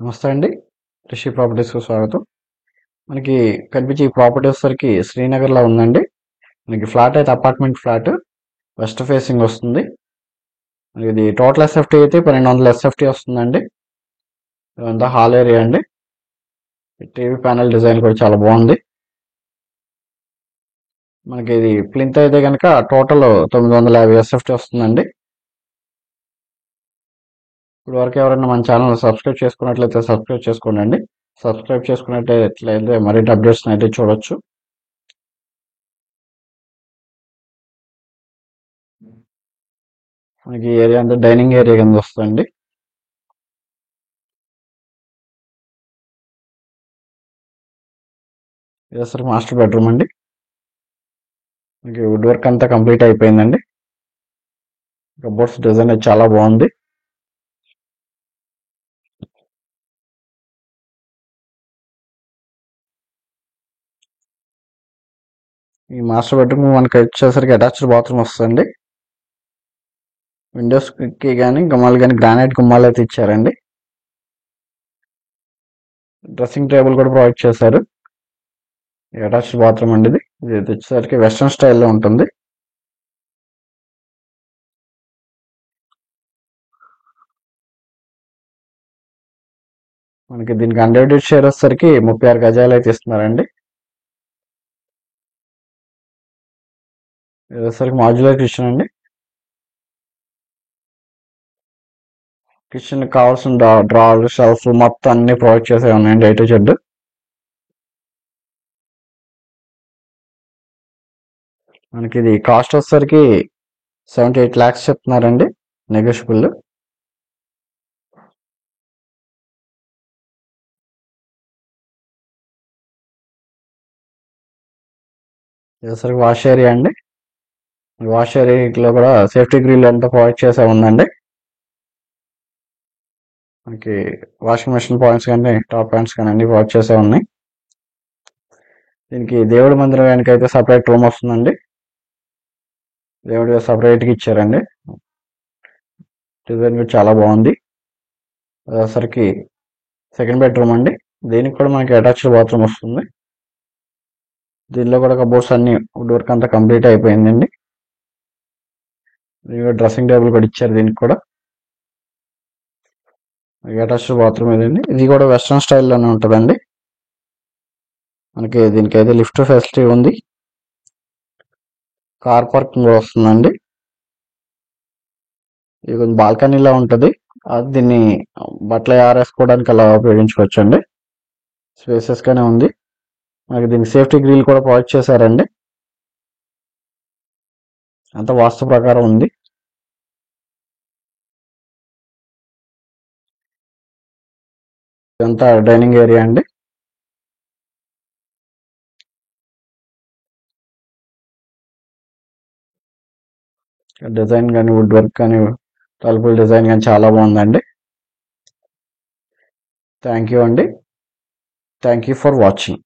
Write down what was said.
నమస్తే అండి. రిషి ప్రాపర్టీస్‌కు స్వాగతం. మనకి కనిపించే ఈ ప్రాపర్టీ వచ్చేసరికి శ్రీనగర్‌లో ఉందండి. మనకి ఫ్లాట్ అయితే అపార్ట్మెంట్ ఫ్లాట్. వెస్ట్ ఫేసింగ్ వస్తుంది. మనకి ఇది టోటల్ ఎస్ఎఫ్టీ అయితే 1200 ఎస్ఎఫ్టీ వస్తుందండి. ఇదంతా హాల్ ఏరియా అండి. టీవీ ప్యానెల్ డిజైన్ కూడా చాలా బాగుంది. మనకి ఇది ప్లింత్ అయితే కనుక టోటల్ 950 ఎస్ఎఫ్టీ వస్తుందండి. ఇప్పుడు వరకు ఎవరైనా మన ఛానల్ సబ్స్క్రైబ్ చేసుకున్నట్లయితే సబ్స్క్రైబ్ చేసుకోండి. సబ్స్క్రైబ్ చేసుకున్నట్లయితే మరిన్ని అప్డేట్స్ అయితే చూడొచ్చు. మనకి ఏరియా అంతా డైనింగ్ ఏరియా కింద వస్తుందండి. ఇది అసలు మాస్టర్ బెడ్రూమ్ అండి. మనకి వుడ్ వర్క్ అంతా కంప్లీట్ అయిపోయిందండి. కబోర్డ్స్ డిజైన్ అయితే చాలా బాగుంది. ఈ మాస్టర్ బెడ్రూమ్ మనకి వచ్చేసరికి అటాచ్డ్ బాత్రూమ్ వస్తుందండి. విండోస్ కి కానీ గుమ్మాలు కానీ గ్రానైట్ గుమ్మాలు అయితే ఇచ్చారండి. డ్రెస్సింగ్ టేబుల్ కూడా ప్రొవైడ్ చేశారు. అటాచ్డ్ బాత్రూమ్ అండి. ఇది వచ్చేసరికి వెస్ట్రన్ స్టైల్లో ఉంటుంది. మనకి దీనికి అన్డివైడెడ్ షేర్ వచ్చేసరికి 36 గజాలు అయితే ఇస్తున్నారండి. ఇది వచ్చేసరికి మాడ్యులర్ కిచెన్ అండి. కిచెన్ కావాల్సిన డ్రాలు షెల్ఫ్ మొత్తం అన్ని ప్రొవైడ్ చేసే ఉన్నాయండి A to Z. మనకి ఇది కాస్ట్ వచ్చేసరికి 78 lakhs చెప్తున్నారండి, నెగోషియబుల్. ఇది వాష్ ఏరియా అండి. వాష్ ఏరియాలో కూడా సేఫ్టీ గ్రిల్ అంతా ప్రొవైడ్ చేసే ఉందండి. మనకి వాషింగ్ మెషిన్ పాయింట్స్ కానీ టాప్ పాయింట్స్ కానీ అన్ని ప్రొవైడ్ చేసే ఉన్నాయి. దీనికి దేవుడి మందిరం వెనక అయితే సపరేట్ రూమ్ వస్తుందండి. దేవుడి సపరేట్గా ఇచ్చారండి. డిజైన్ కూడా చాలా బాగుంది. అసలుకి సెకండ్ బెడ్రూమ్ అండి. దీనికి కూడా మనకి అటాచ్డ్ బాత్రూమ్ వస్తుంది. దీనిలో కూడా కబోర్డ్స్ అన్ని వుడ్ వర్క్ అంతా కంప్లీట్ అయిపోయిందండి. దీనికి డ్రెస్సింగ్ టేబుల్ కూడా ఇచ్చారు. దీనికి కూడా అటాచ్డ్ బాత్రూమ్ ఇదండి. ఇది కూడా వెస్ట్రన్ స్టైల్లోనే ఉంటుందండి. మనకి దీనికైతే లిఫ్ట్ ఫెసిలిటీ ఉంది. కార్ పార్కింగ్ కూడా వస్తుందండి. ఇది కొంచెం బాల్కనీలా ఉంటుంది. దీన్ని బట్టలు ఆరేసుకోవడానికి అలా ఉపయోగించుకోవచ్చు అండి. స్పేసెస్ గానే ఉంది. మనకి దీనికి సేఫ్టీ గ్రిల్ కూడా ప్రొవైడ్ చేశారండి. అంత వాస్తు ప్రకారం ఉంది. ఇదంతా డైనింగ్ ఏరియా అండి. డిజైన్ కానీ వుడ్ వర్క్ కానీ తలుపుల డిజైన్ కానీ చాలా బాగుందండి. థ్యాంక్ యూ అండి. Thank you for watching.